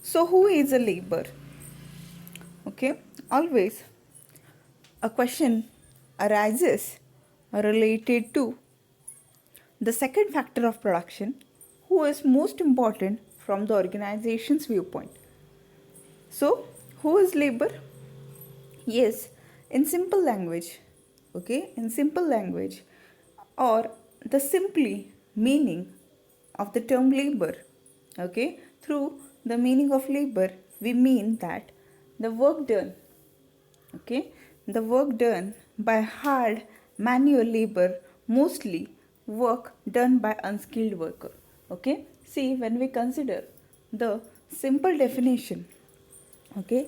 So who is a labor? Okay, always a question arises related to the second factor of production, who is most important from the organization's viewpoint. So who is labor? Yes, in simple language, okay, in simple language, or the simply meaning of the term labor, okay, through the meaning of labor, we mean that the work done, okay, the work done by hard manual labor, mostly work done by unskilled worker, okay. See, when we consider the simple definition, okay,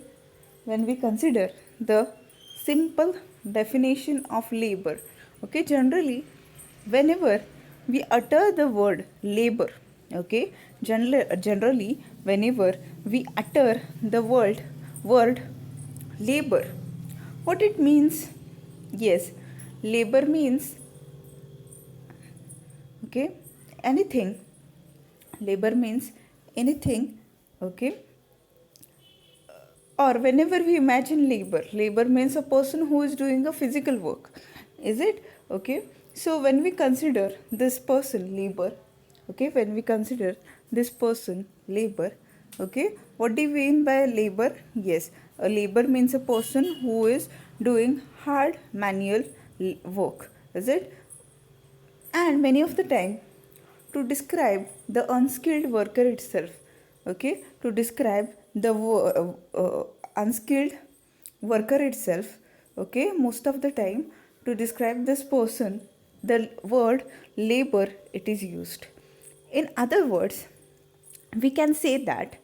when we consider the simple definition of labor, okay, generally whenever we utter the word labor, okay, generally whenever we utter the word labor, what it means? Yes, labor means, okay, anything. Labor means anything, okay. Or whenever we imagine labor means a person who is doing a physical work, is it? Okay, so when we consider this person labor, okay, when we consider this person labor, okay, what do you mean by labor? Yes, a labor means a person who is doing hard manual work, is it? And many of the time, to describe the unskilled worker itself, okay, to describe the unskilled worker itself, okay, most of the time, to describe this person, the word labor, it is used. In other words, we can say that,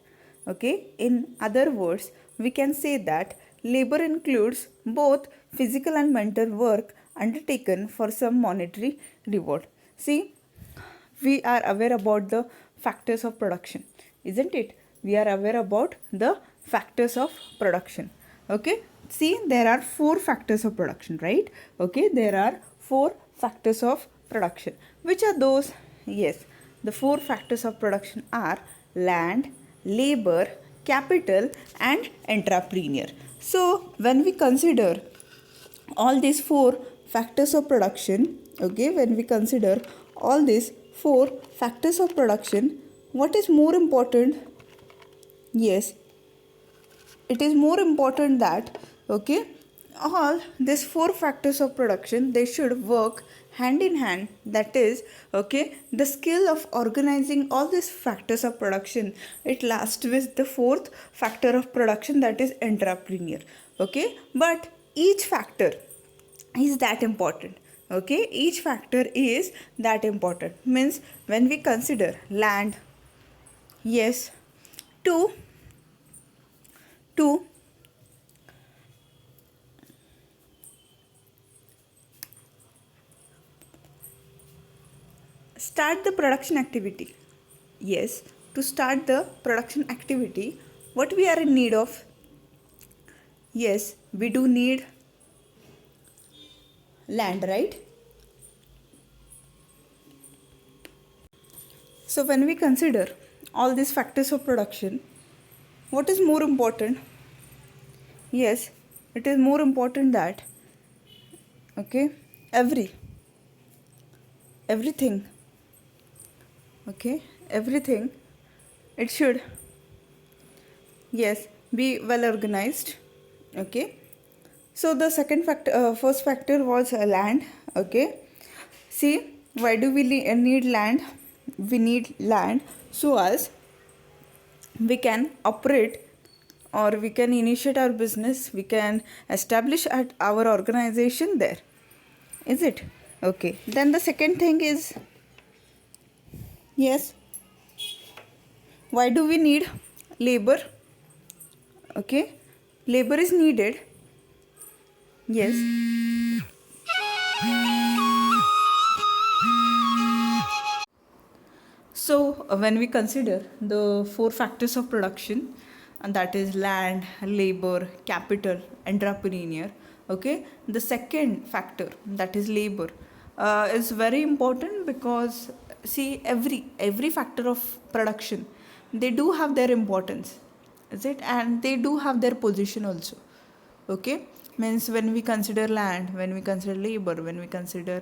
okay, in other words, we can say that labor includes both physical and mental work undertaken for some monetary reward. See, we are aware about the factors of production, isn't it? We are aware about the factors of production, okay. See, there are four factors of production, right? Okay, there are four factors of production. Which are those? Yes, the four factors of production are land, labor, capital, and entrepreneur. So when we consider all these four factors of production, okay, when we consider all these four factors of production, what is more important? Yes, it is more important that, okay, all these four factors of production, they should work hand in hand. That is, okay, the skill of organizing all these factors of production, it lasts with the fourth factor of production, that is entrepreneur, okay. But each factor is that important, okay, each factor is that important. Means when we consider land, yes, to to start the production activity, yes, to start the production activity, what we are in need of? Yes, we do need land, right? So when we consider all these factors of production, what is more important? Yes, it is more important that, okay, everything, okay, everything, it should, yes, be well organized, okay. So the second factor, first factor was land, okay. See, why do we need land? We need land so as we can operate, or we can initiate our business, we can establish at our organization there, is it? Okay, then the second thing is, yes, why do we need labor? Okay, labor is needed, yes. So when we consider the four factors of production, and that is land, labor, capital, entrepreneur, okay, the second factor, that is labor, is very important, because see, every factor of production, they do have their importance, is it? And they do have their position also. Okay, means when we consider land, when we consider labor, when we consider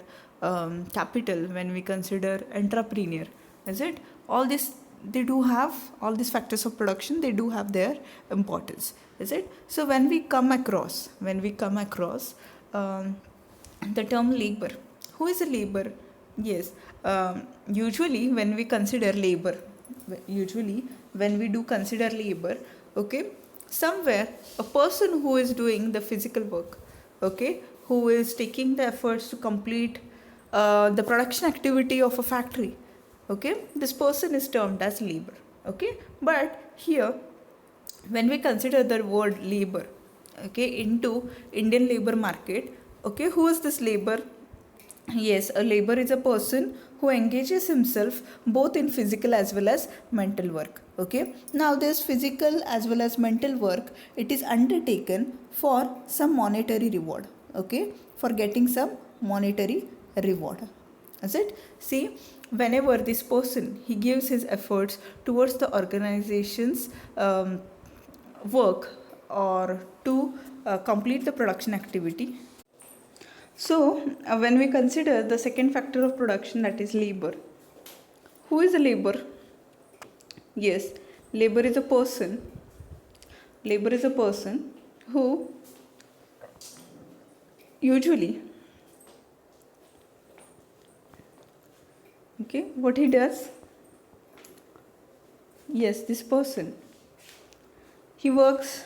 capital, when we consider entrepreneur, is it? All this, they do have, all these factors of production, they do have their importance, is it? So when we come across, the term labor, who is a labor? Yes, usually when we consider labor, usually when we do consider labor, okay, somewhere a person who is doing the physical work, okay, who is taking the efforts to complete the production activity of a factory, okay, this person is termed as labor. Okay, but here when we consider the word labor, okay, into Indian labor market, okay, who is this labor? Yes, a labor is a person who engages himself both in physical as well as mental work. Okay, now this physical as well as mental work, it is undertaken for some monetary reward. Okay, for getting some monetary reward. Is it? See, whenever this person, he gives his efforts towards the organization's work, or to complete the production activity. So, when we consider the second factor of production, that is labor, who is a labor? Yes, labor is a person. Labor is a person who usually, okay, what he does? Yes, this person, he works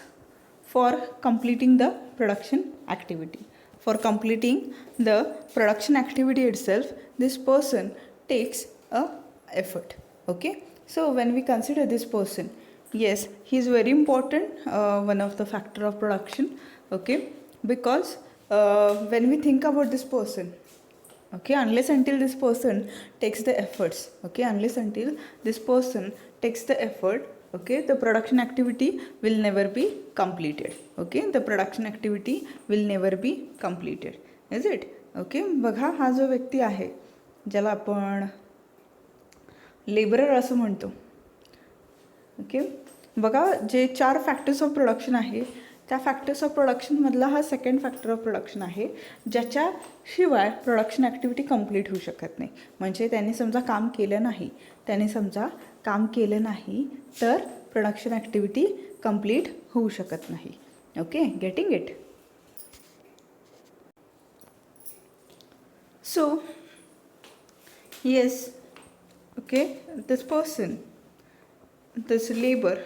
for completing the production activity. For completing the production activity itself, this person takes a effort. Okay, so when we consider this person, yes, he is very important, one of the factor of production. Okay, because when we think about this person, okay, unless until this person takes the efforts, okay, unless until this person takes the effort, okay, the production activity will never be completed. Okay, the production activity will never be completed, is it? Okay, बघा, हा जो व्यक्ती आहे ज्याला आपण labourer असं म्हणतो, okay, बघा, जे 4 फॅक्टर्स ऑफ प्रोडक्शन आहे, त्या फॅक्टर्स ऑफ प्रोडक्शनमधला हा सेकंड फॅक्टर ऑफ प्रोडक्शन आहे, ज्याच्याशिवाय प्रोडक्शन ॲक्टिव्हिटी कंप्लीट होऊ शकत नाही. म्हणजे त्यांनी समजा काम केलं नाही, तर प्रोडक्शन ॲक्टिव्हिटी कंप्लीट होऊ शकत नाही. Okay, getting it? So yes, okay, this person, this labor,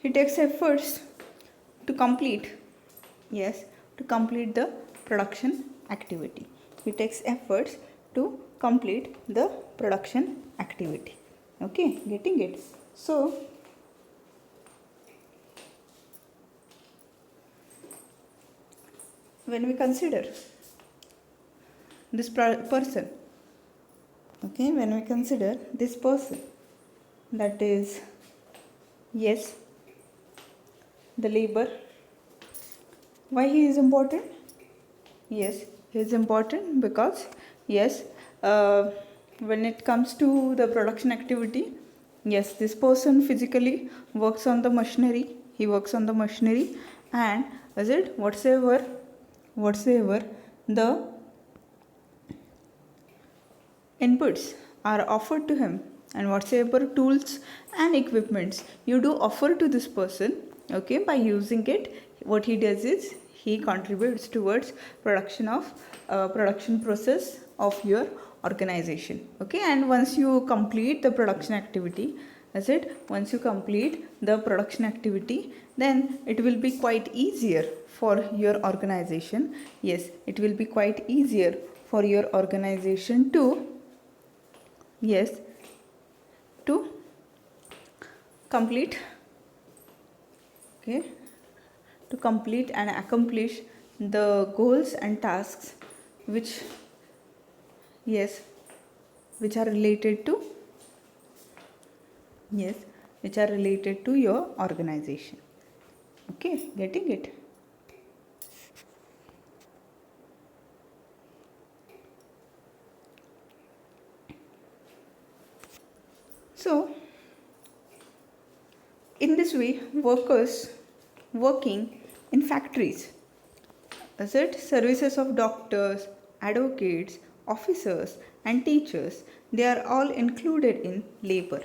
he takes efforts to complete, yes, to complete the production activity. He takes efforts to complete the production activity. Okay, getting it? So when we consider this person, okay, when we consider this person, that is, yes, the labor, why he is important? Yes, he is important because, yes, when it comes to the production activity, yes, this person physically works on the machinery, he works on the machinery, and is it, whatsoever the inputs are offered to him, and whatsoever tools and equipments you do offer to this person, okay, by using it, what he does is he contributes towards production process of your organization. Okay, and once you complete the production activity, that's it, once you complete the production activity, then it will be quite easier for your organization. Yes, it will be quite easier for your organization to, yes, to complete, okay, to complete and accomplish the goals and tasks which, yes, which are related to, yes, which are related to your organization. Okay, getting it? So In this way, workers working in factories, is it services of doctors, advocates, officers, and teachers, they are all included in labor.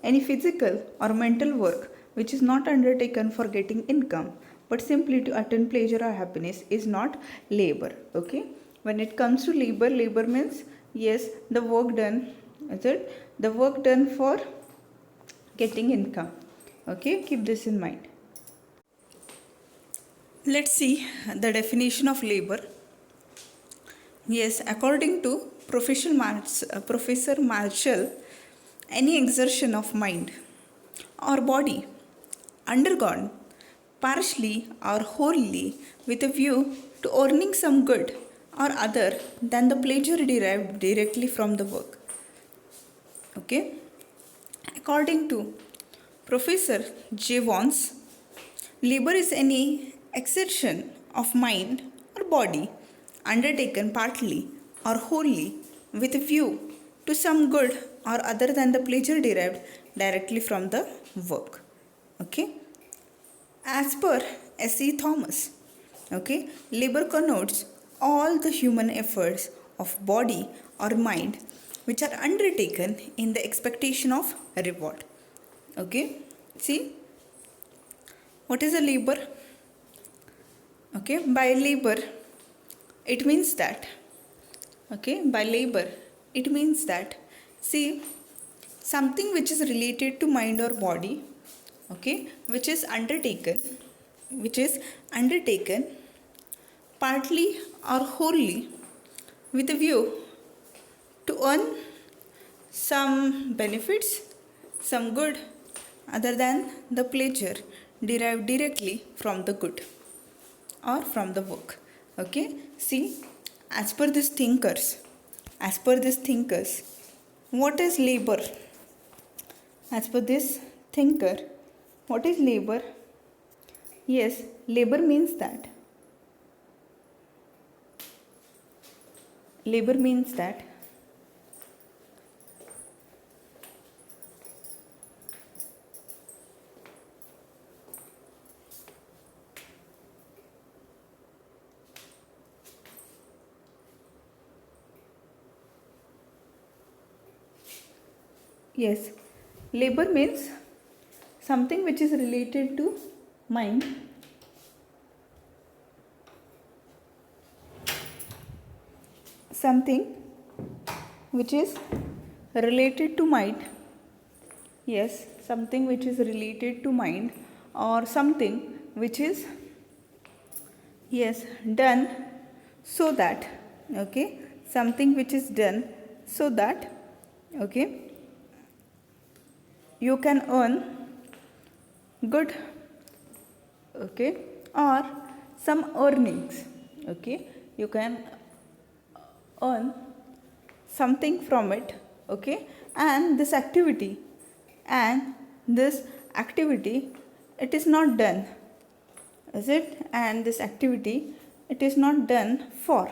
Any physical or mental work which is not undertaken for getting income but simply to attain pleasure or happiness is not labor. Okay, when it comes to labor, labor means yes, the work done, is it the work done for getting income. Okay, keep this in mind. Let's see the definition of labor. Yes, according to Professor Marshall, any exertion of mind or body undergone partially or wholly with a view to earning some good or other than the pleasure derived directly from the work. Okay, according to Professor J. Vance, labor is any exertion of mind or body undertaken partly or wholly with a view to some good or other than the pleasure derived directly from the work. Okay. As per S.E. Thomas, okay, labor connotes all the human efforts of body or mind which are undertaken in the expectation of a reward. Okay, see what is a labor? Okay, by labor it means that, okay, by labor it means that, see, something which is related to mind or body, okay, which is undertaken partly or wholly with a view to earn some benefits, some good other than the pleasure derived directly from the good or from the work. Okay, see, as per these thinkers, what is labor? As per this thinker, what is labor? Yes, labor means that. Labor means that yes, labor means something which is related to mind, something which is related to mind, yes, something which is related to mind, or something which is, yes, done so that, okay, something which is done so that, okay, you can earn good, okay, or some earnings, okay, you can earn something from it, okay, and this activity it is not done, is it, and this activity it is not done for,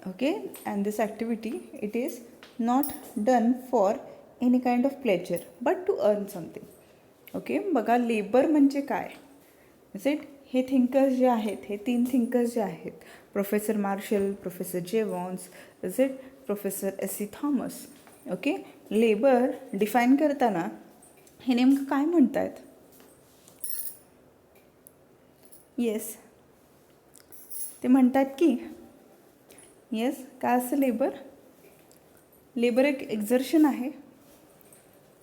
okay, and this activity it is not done for any kind of pleasure but to earn something. Okay, बघा labour म्हणजे काय, is it, हे thinkers जे आहेत, हे तीन thinkers जे आहेत, professor Marshall, professor Jevons, is it, professor S.E. Thomas, okay, labour define करताना हे नेमकं काय म्हणत आहेत? येस, ते म्हणतात की येस, काय असं लेबर, लेबर एक एक्झर्शन आहे,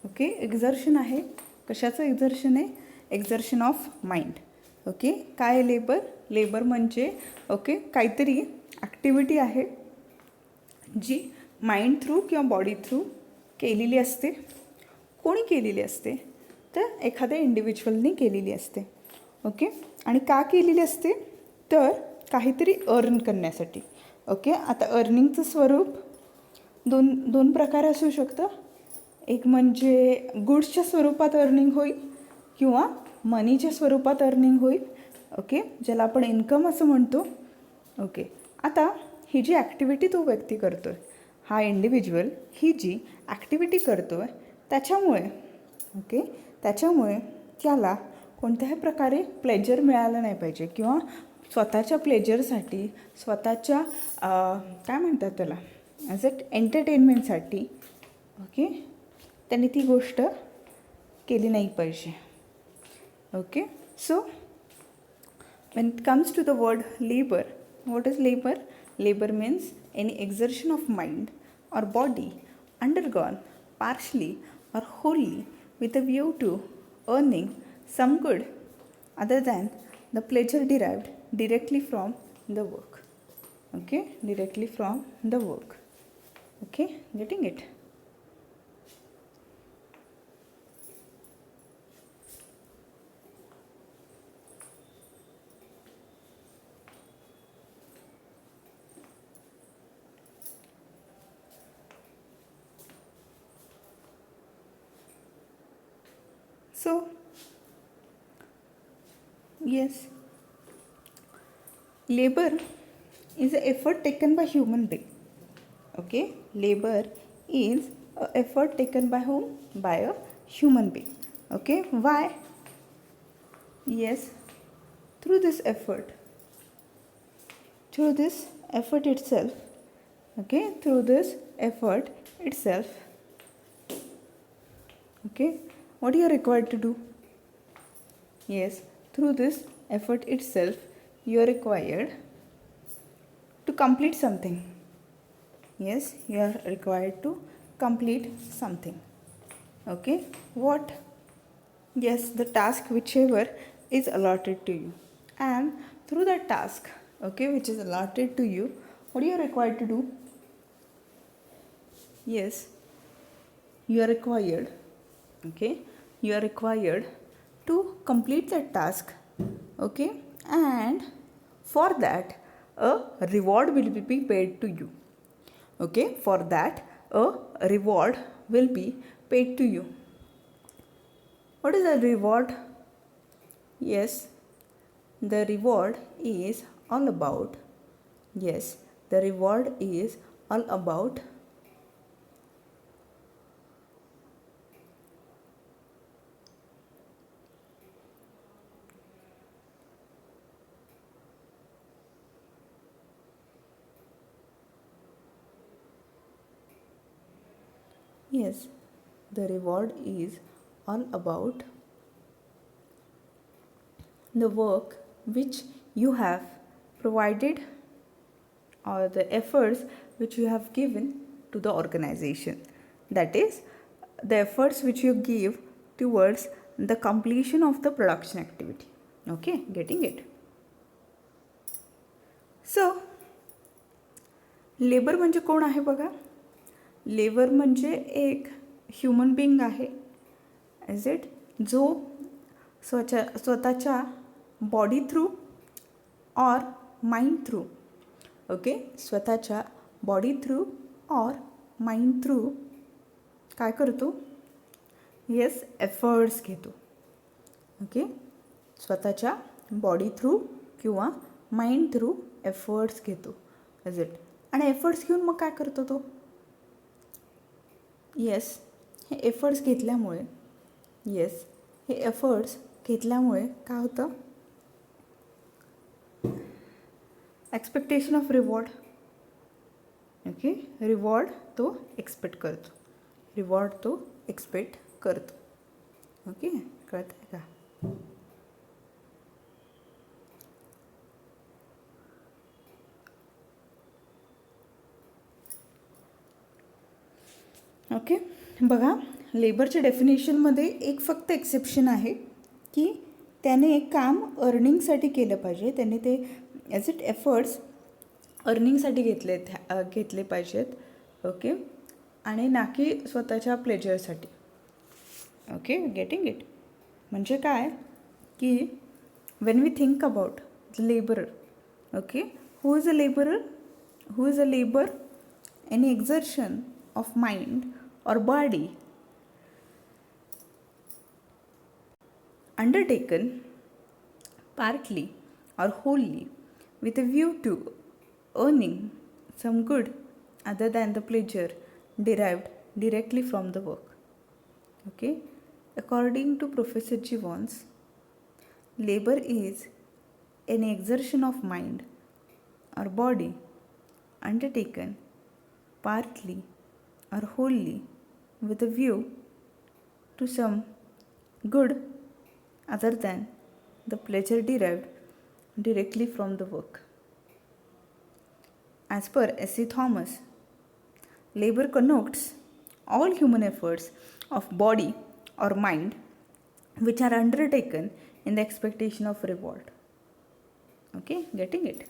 ओके, एक्झर्शन आहे, कशाचं एक्झर्शन आहे? एक्झर्शन ऑफ माइंड, ओके, काय लेबर, लेबर म्हणजे ओके काहीतरी ॲक्टिव्हिटी आहे जी माइंड थ्रू किंवा बॉडी थ्रू केलेली असते, कोणी केलेली असते, तर एखाद्या इंडिव्हिज्युअलनी केलेली असते, ओके, आणि का केलेली असते, तर काहीतरी अर्न करण्यासाठी, ओके. आता अर्निंगचं स्वरूप दोन प्रकार असू शकतं, एक म्हणजे गुड्सच्या स्वरूपात अर्निंग होईल किंवा मनीच्या स्वरूपात अर्निंग होईल, ओके, ज्याला आपण इन्कम असं म्हणतो, ओके. आता ही जी ॲक्टिव्हिटी तो व्यक्ती करतो आहे, हा इंडिव्हिज्युअल ही जी ॲक्टिव्हिटी करतो आहे त्याच्यामुळे, ओके, त्याच्यामुळे त्याला कोणत्याही प्रकारे प्लेजर मिळालं नाही पाहिजे किंवा स्वतःच्या प्लेजरसाठी स्वतःच्या काय म्हणतात त्याला ॲज अ एंटरटेनमेंटसाठी ओके त्यांनी ती गोष्ट केली नाही पाहिजे. Okay so when it comes to the word labor, what is labor? Labor means any exertion of mind or body undergone partially or wholly with a view to earning some good other than the pleasure derived directly from the work. Okay, directly from the work. Okay, getting it? So, yes, labor is an effort taken by human being. Okay, labor is an effort taken by whom? By a human being. Okay, why? Yes, through this effort itself, okay, through this effort itself, okay, what you are required to do? Yes, through this effort itself you are required to complete something. Yes, you are required to complete something. Okay, what? Yes, the task whichever is allotted to you, and through that task, okay, which is allotted to you, what you are required to do? Yes, you are required, okay, you are required to complete that task, okay, and for that a reward will be paid to you. Okay, for that a reward will be paid to you. What is a reward? Yes, the reward is all about, yes, the reward is all about yes, the reward is all about the work which you have provided or the efforts which you have given to the organization. That is, the efforts which you give towards the completion of the production activity. Okay, getting it? So, labour म्हणजे कोण आहे बघा? Labour म्हणजे एक human being आहे is it जो स्वतःच्या body through और माइंड थ्रू ओके स्वतःच्या बॉडी थ्रू और माइंड थ्रू काय करतो? येस, एफर्ट्स घेतो. ओके, स्वतःच्या बॉडी थ्रू किंवा माइंड थ्रू एफर्ट्स घेतो इज इट. आणि एफर्ट्स घेऊन मग काय करतो तो? येस, हे एफर्ट्स घेतल्यामुळे येस हे एफर्ट्स घेतल्यामुळे काय होतं? Expectation of reward. Okay, reward तो एक्सपेक्ट करतो, रिवॉर्ड तो एक्सपेक्ट करतो. ओके, कळत आहे का? ओके, बघा लेबरच्या डेफिनेशनमध्ये एक फक्त एक्सेप्शन आहे की त्याने काम अर्निंगसाठी केलं पाहिजे, त्याने ते ॲज इट एफर्ट्स अर्निंगसाठी घेतले पाहिजेत. ओके, आणि ना की स्वतःच्या प्लेजरसाठी. Okay, getting it? म्हणजे काय की when we think about the labourer, okay, who is a labourer? Who is a labour? Any exertion of mind or body undertaken partly or wholly with a view to earning some good other than the pleasure derived directly from the work. Okay, According to Professor Gibbons, labor is an exertion of mind or body undertaken partly or wholly with a view to some good other than the pleasure derived directly from the work. As per S.C. Thomas, labor connotes all human efforts of body or mind which are undertaken in the expectation of reward. Okay, getting it?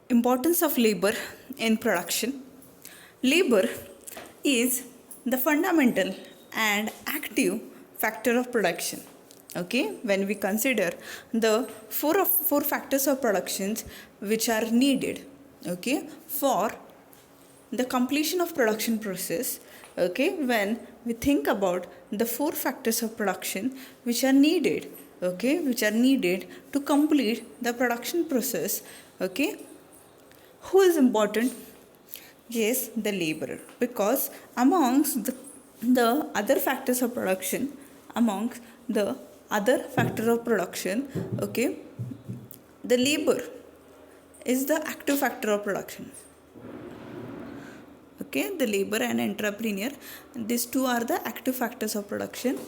Importance of labor in production. Labor is the fundamental and active factor of production. Okay, when we consider the four factors of productions which are needed, okay, for the completion of production process, okay, when we think about the four factors of production which are needed, okay, which are needed to complete the production process, okay, who is important? Yes, the laborer, because amongst the other factors of production, amongst the other factor of production, okay, the labor is the active factor of production. Okay, the labor and entrepreneur, these two are the active factors of production,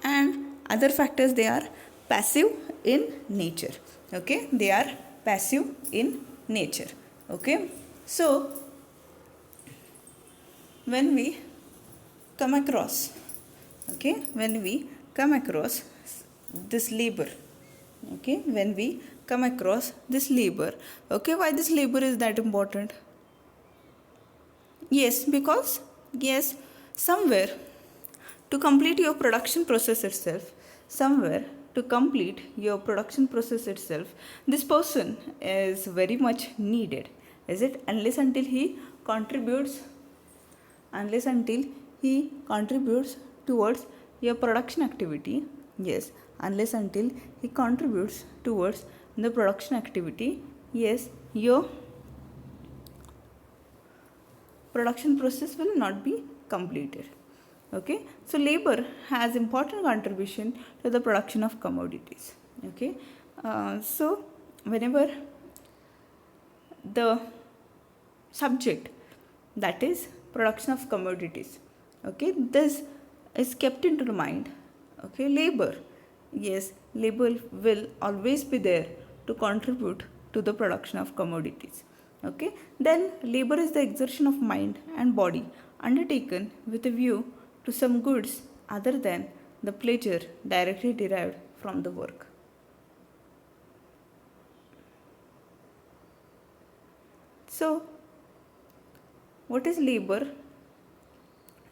and other factors, they are passive in nature. Okay, they are passive in nature. Okay, so when we come across, okay, when we come across this labor, okay, when we come across this labor, okay, why this labor is that important? Yes, because yes, somewhere to complete your production process itself, somewhere to complete your production process itself, this person is very much needed. Is it? Contributes, unless until he contributes towards your production activity. Yes, unless until he contributes towards the production activity. Yes, your production process will not be completed. Okay, so labor has important contribution to the production of commodities. Okay, so whenever the subject, that is production of commodities, okay, this is kept into the mind, okay, labor, yes, labor will always be there to contribute to the production of commodities. Okay, then labor is the exertion of mind and body undertaken with a view to some goods other than the pleasure directly derived from the work. So what is labor?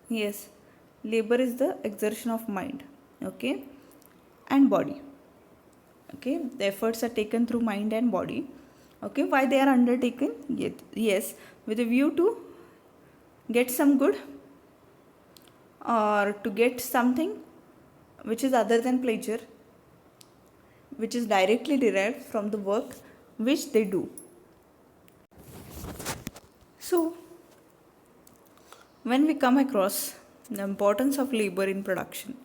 Yes, labor is the exertion of mind, okay, and body. Okay, the efforts are taken through mind and body. Okay, why they are undertaken? Yes, with a view to get some good or to get something which is other than pleasure, which is directly derived from the work which they do. So when we come across the importance of labor in production,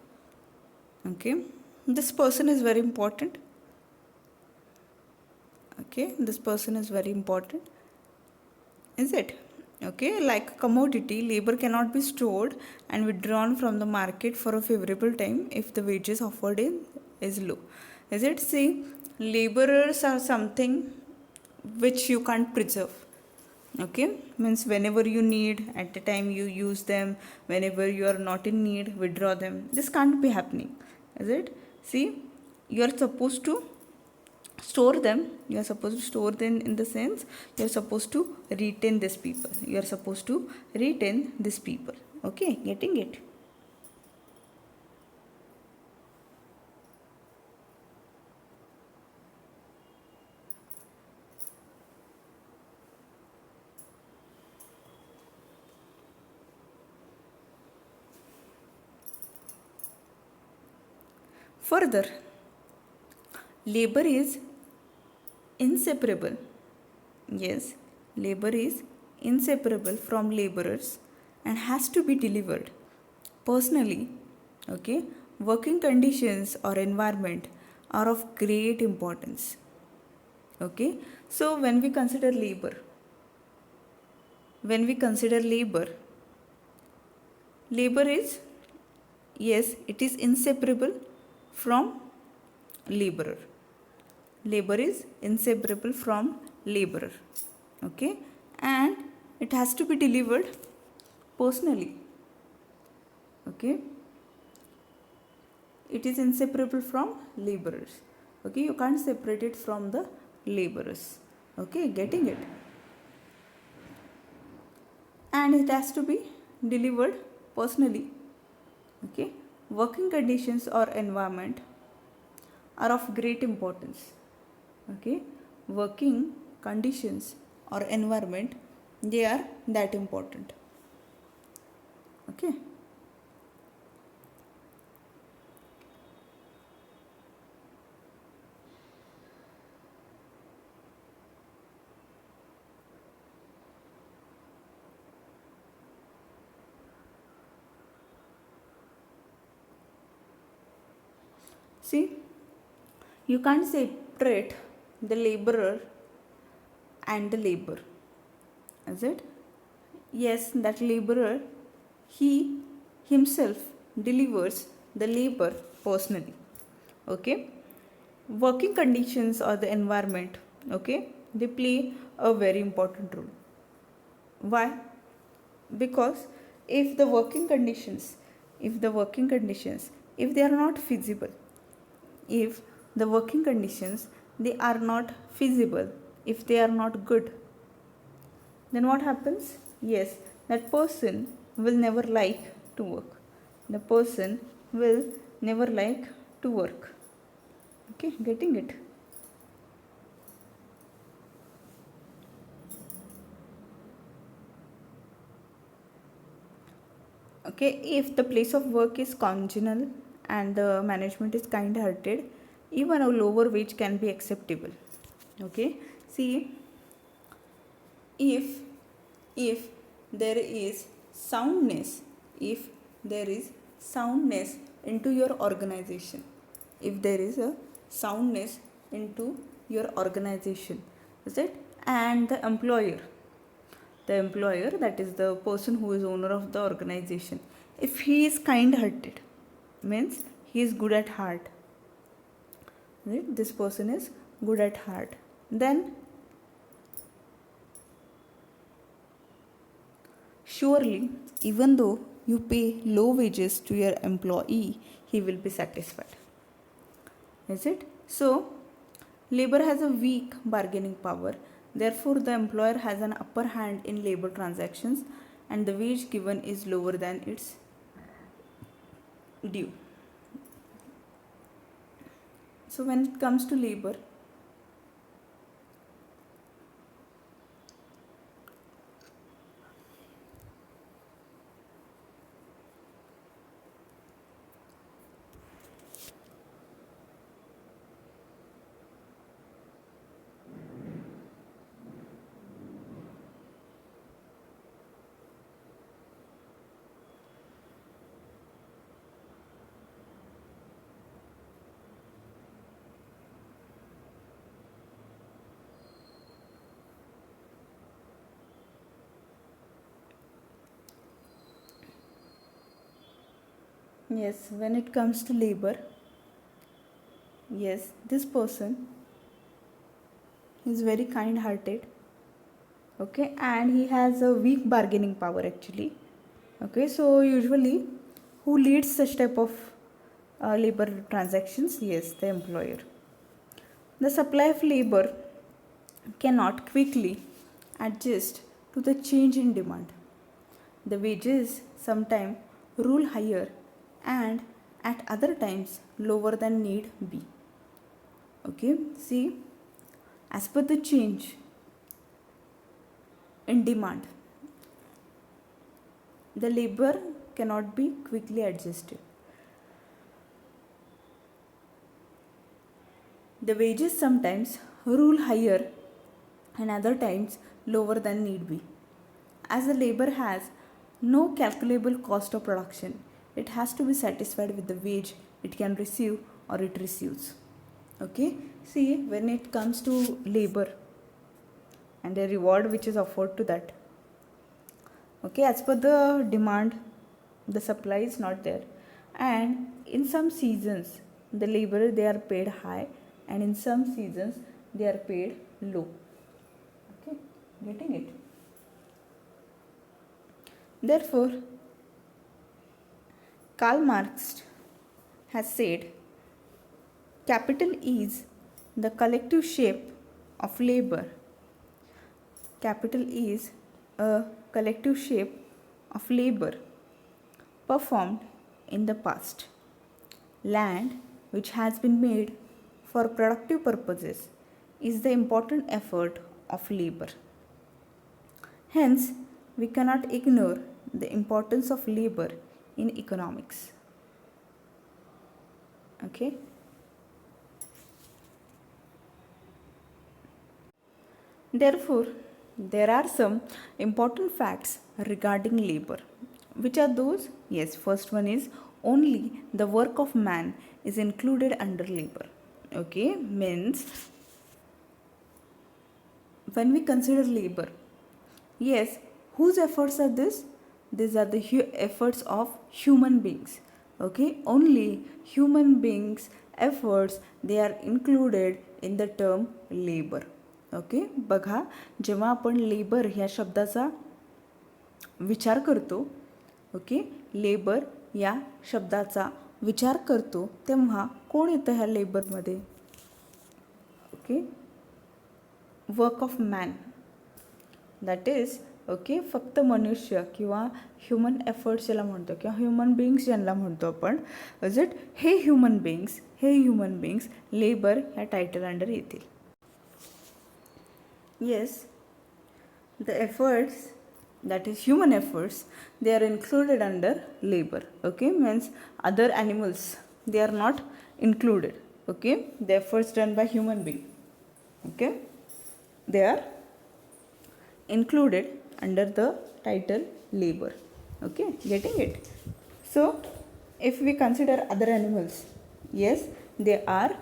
okay, this person is very important. Okay, this person is very important. Is it? Okay, like commodity, labor cannot be stored and withdrawn from the market for a favorable time if the wages offered is low. Is it? See, laborers are something which you can't preserve. Okay, means whenever you need, at the time you use them, whenever you are not in need, withdraw them. This can't be happening. Is it? See, you are supposed to store them, you are supposed to store them in the sense you are supposed to retain these people, you are supposed to retain these people. Okay, getting it? Further, labor is inseparable. Yes, labor is inseparable from laborers and has to be delivered personally. Okay, working conditions or environment are of great importance. Okay, so when we consider labor is, yes, it is inseparable from laborer. Labor is inseparable from laborer. Okay, and it has to be delivered personally. Okay, it is inseparable from laborers. Okay, you can't separate it from the laborers. Okay, getting it? And it has to be delivered personally. Okay, working conditions or environment are of great importance. Okay, working conditions or environment, they are that important. Okay. See, you can't separate the laborer and the labor. Is it? Yes, that laborer, he himself delivers the labor personally. Okay. Working conditions or the environment, okay, they play a very important role. Why? Because if the working conditions, if they are not feasible, if the working conditions they are not feasible, if they are not good, then what happens? Yes, that person will never like to work. The person will never like to work. Okay, getting it? Okay, if the place of work is congenial and the management is kind hearted, even a lower wage can be acceptable. Okay, see, if there is soundness, if there is soundness into your organization, if there is a soundness into your organization, is it? And the employer, that is the person who is owner of the organization, if he is kind hearted, means he is good at heart, right? This person is good at heart, then surely, even though you pay low wages to your employee, he will be satisfied. Is it? So, labor has a weak bargaining power. Therefore, the employer has an upper hand in labor transactions and the wage given is lower than its due. So, when it comes to labor, yes, when it comes to labor, yes, this person is very kind hearted, okay, and he has a weak bargaining power actually. Okay, so usually who leads such type of labor transactions? Yes, the employer. The supply of labor cannot quickly adjust to the change in demand. The wages sometimes rule higher and at other times lower than need be. Okay, see, as per the change in demand, the labor cannot be quickly adjusted. The wages sometimes rule higher and other times lower than need be. as the labor has no calculable cost of production, it has to be satisfied with the wage it can receive or it receives. Okay, see, when it comes to labor and a reward which is offered to that, okay, as per the demand, the supply is not there, and in some seasons the laborer they are paid high, and in some seasons they are paid low. Okay, getting it? Therefore, Karl Marx has said capital is the collective shape of labor. Capital is a collective shape of labor performed in the past. Land, which has been made for productive purposes, is the important effort of labor. Hence, we cannot ignore the importance of labor in economics. Okay? Therefore, there are some important facts regarding labor. Which are those? Yes, first one is only the work of man is included under labor. Okay, means when we consider labor, yes, whose efforts are this? These are the efforts of human beings. Okay, only human beings efforts they are included in the term labor. Okay, बघा, जेव्हा आपण labour ह्या शब्दाचा विचार करतो, okay, labour या शब्दाचा विचार करतो तेव्हा कोण येतं ह्या लेबरमध्ये? Okay, work of man, that is okay, फक्त मनुष्य किंवा ह्युमन एफर्ट्स ज्याला म्हणतो किंवा ह्युमन बिंग्स ज्यांना म्हणतो आपण, इज इट, हे ह्युमन बिंग्स लेबर ह्या टायटल अंडर येतील. Yes, the efforts, that is human efforts, they are included under labor. Okay, means other animals they are not included. Okay, the efforts done by human being, okay, they are included under the title labor. Okay, getting it? So if we consider other animals, yes, they are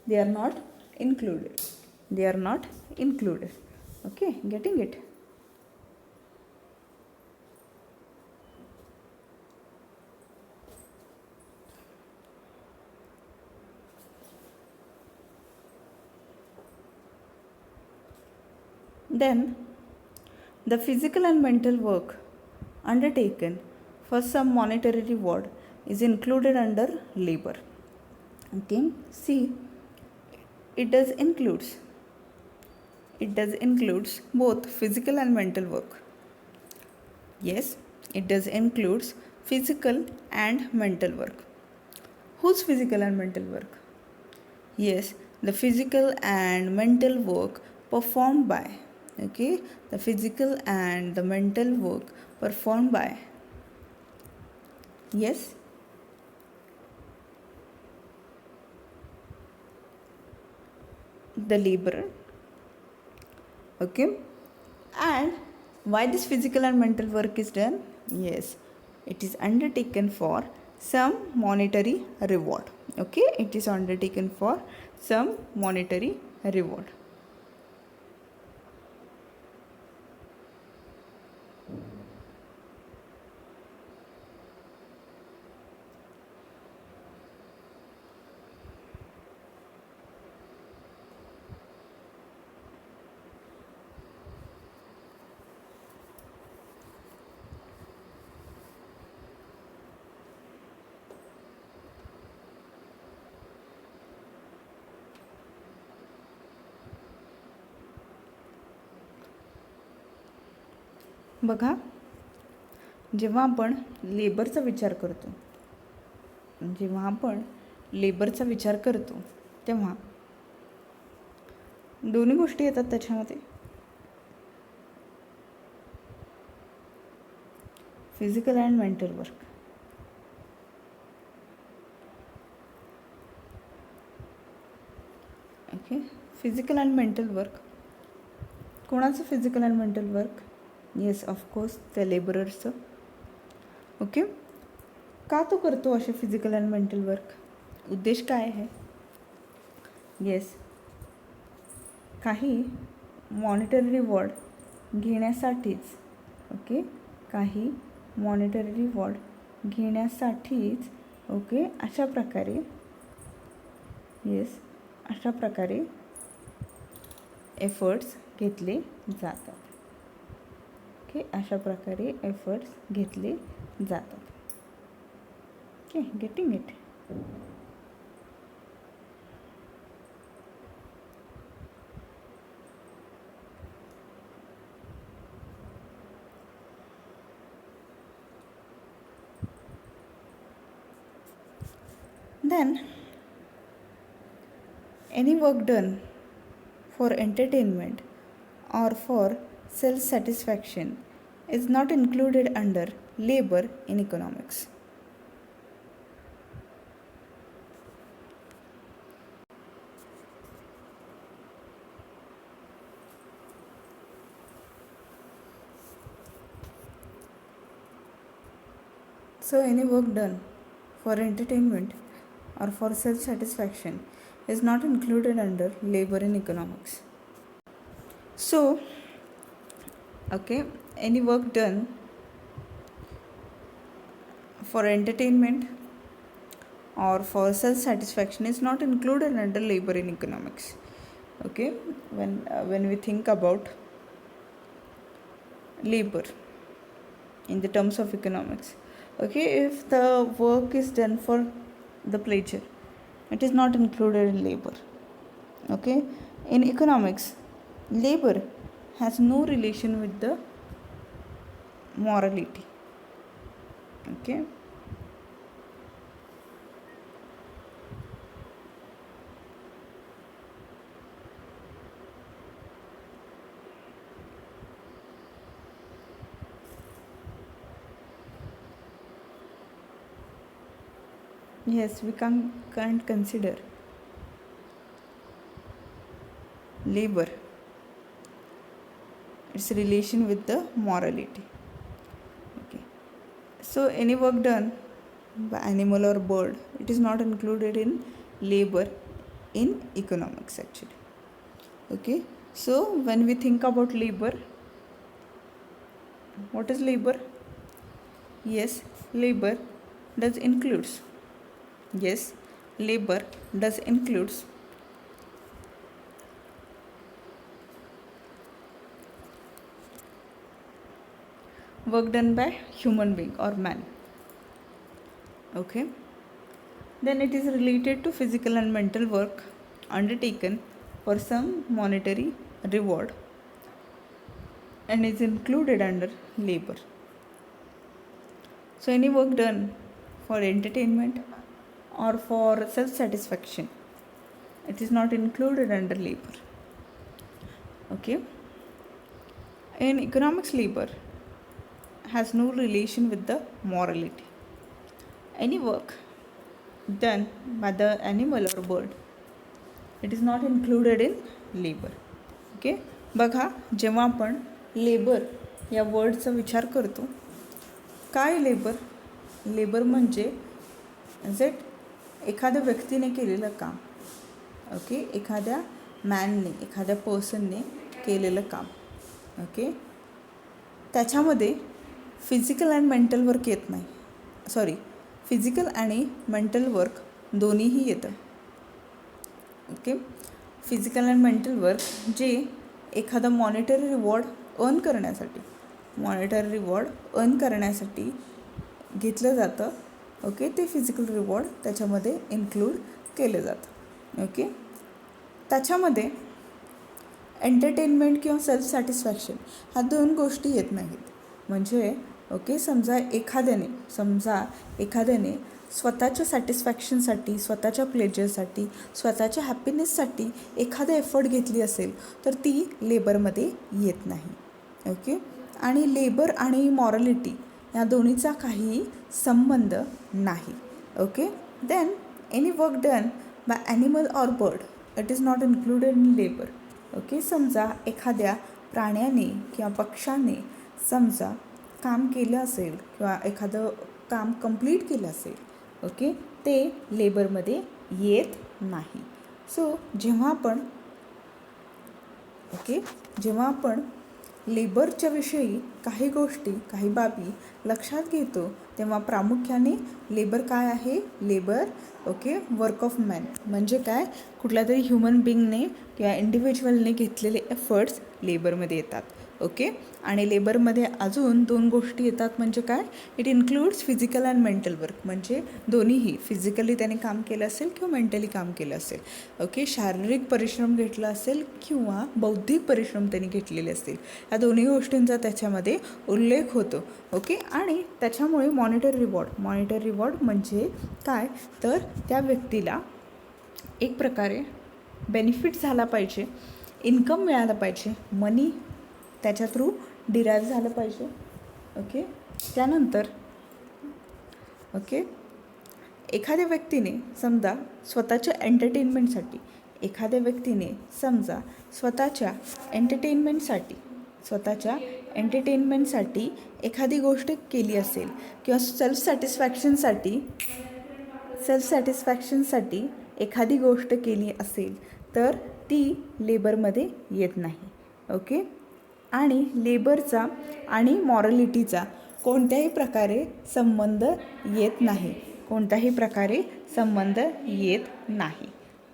not included. They are not included. Okay, getting it? Then the physical and mental work undertaken for some monetary reward is included under labor. Okay, see, it does includes both physical and mental work. Yes, it does includes physical and mental work. Whose physical and mental work? Yes, the physical and mental work performed by, okay, the physical and the mental work performed by, yes, the laborer. Okay, and why this physical and mental work is done? Yes, it is undertaken for some monetary reward. Okay, it is undertaken for some monetary reward. बघा, जेव्हा आपण लेबरचा विचार करतो तेव्हा दोन्ही गोष्टी येतात त्याच्यामध्ये, physical and mental work. Okay, physical and mental work. कोणाचं physical and mental work? Yes of course त्या लेबरर्सचं. ओके, का तो करतो असे फिजिकल अँड मेंटल वर्क? उद्देश काय आहे? येस, काही मॉनिटरी रिवॉर्ड घेण्यासाठीच. ओके, काही मॉनिटरी रिवॉर्ड घेण्यासाठीच. ओके, अशा प्रकारे येस अशा प्रकारे एफर्ट्स घेतले जातात. ओके, अशा प्रकारे एफर्ट्स घेतले जातात. Okay, getting it? Then, any work done for entertainment or for self-satisfaction is not included under labor in economics. So, any work done for entertainment or for self-satisfaction is not included under labor in economics. So, okay, any work done for entertainment or for self-satisfaction is not included under labor in economics. Okay, when we think about labor in the terms of economics, okay, if the work is done for the pleasure, it is not included in labor. Okay, in economics, labor has no relation with the morality. Okay, yes, we can't consider labor its relation with the morality. Okay, so any work done by animal or bird, it is not included in labor in economics actually. Okay, so when we think about labor, what is labor? Yes, labor does includes work done by human being or man. Okay, then it is related to physical and mental work undertaken for some monetary reward and is included under labor. So any work done for entertainment or for self-satisfaction, it is not included under labor. Okay, in economics, labor has no relation with the morality. Any work done by the animal or bird, it is not included in labor. Okay, बघा जेव्हा आपण labour या वर्डचा विचार करतो, काय labour? Labour म्हणजे एखाद्या व्यक्तीने केलेलं काम. ओके, एखाद्या मॅनने, एखाद्या पर्सनने केलेलं काम. ओके, त्याच्यामध्ये फिजिकल अँड मेंटल वर्क येत नाही. सॉरी, फिजिकल आणि मेंटल वर्क दोन्हीही येतं. Okay, physical and mental work जे एखादा मॉनिटरी रिवॉर्ड अर्न करण्यासाठी घेतलं जातं. ओके, ते फिजिकल रिवॉर्ड त्याच्यामध्ये इन्क्लूड केलं जातं. ओके, त्याच्यामध्ये एंटरटेनमेंट किंवा सेल्फ सॅटिस्फॅक्शन ह्या दोन गोष्टी येत नाहीत. म्हणजे ओके, समजा एखाद्याने स्वतःच्या सॅटिस्फॅक्शनसाठी, स्वतःच्या प्लेजरसाठी, स्वतःच्या हॅपीनेससाठी एखादा एफर्ट घेतली असेल तर ती लेबरमध्ये येत नाही. ओके, आणि लेबर आणि मॉरॅलिटी या दोन्हीचा काहीही संबंध नाही. Okay, then any work done by animal or bird, it is not included in labour. Okay, समजा एखाद्या प्राण्याने किंवा पक्ष्याने समजा काम केलं असेल किंवा एखादं काम कंप्लीट केलं असेल, ओके, ते लेबरमध्ये येत नाही. सो जेव्हा आपण लेबरच्या विषयी काही गोष्टी, काही बाबी लक्षात घेतो, तेव्हा प्रामुख्याने लेबर काय आहे? Labour, okay, work of man म्हणजे काय? कुठल्या तरी ह्युमन बिंगने किंवा इंडिव्हिज्युअलने घेतलेले एफर्ट्स लेबरमध्ये येतात. ओके, आणि लेबरमध्ये अजून 2 गोष्टी येतात म्हणजे काय? It includes physical and mental work, म्हणजे दोन्हीही, फिजिकली त्याने काम केलं असेल किंवा मेंटली काम केलं असेल. ओके, शारीरिक परिश्रम घेतला असेल किंवा बौद्धिक परिश्रम त्यांनी घेतलेले असतील, या दोन्ही गोष्टींचा त्याच्यामध्ये उल्लेख होतो. ओके, आणि त्याच्यामुळे मॉनिटर रिवॉर्ड म्हणजे काय? तर त्या व्यक्तीला एक प्रकारे बेनिफिट झाला पाहिजे, इन्कम मिळाला पाहिजे, मनी त्याच्या थ्रू डिराईव्ह झालं पाहिजे. ओके, त्यानंतर ओके, एखाद्या व्यक्तीने समजा स्वतःच्या एंटरटेनमेंटसाठी एखादी गोष्ट केली असेल किंवा सेल्फ सॅटिस्फॅक्शनसाठी एखादी गोष्ट केली असेल तर ती लेबरमध्ये येत नाही. ओके, आणि लेबरचा आणि मॉरलिटीचा कोणत्याही प्रकारे संबंध येत नाही.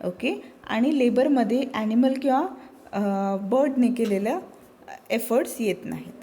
ओके, आणि लेबरमध्ये ॲनिमल किंवा बर्डने केलेलं एफर्ट्स येत नाहीत.